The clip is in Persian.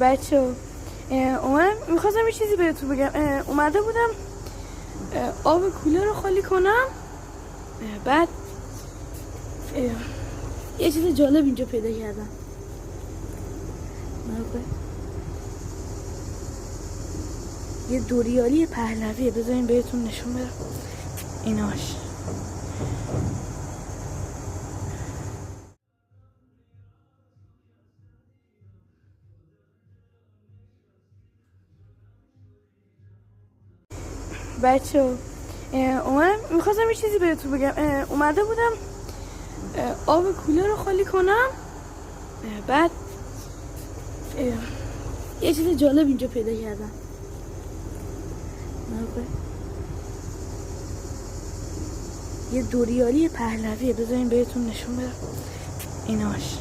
بچه میخواستم یه چیزی بهتون بگم. اومده بودم آب کوله رو خالی کنم، بعد یه چیز جالب اینجا پیدا کردم. یه دوریالی پهلویه، بذارین بهتون نشون بدم ایناش. بچه میخواستم یه چیزی بهتون بگم. اومده بودم آب کوله رو خالی کنم، بعد یه چیز جالب اینجا پیدا کردم. یه دوریالی پهلویه، بذارین بهتون نشون بدم ایناش.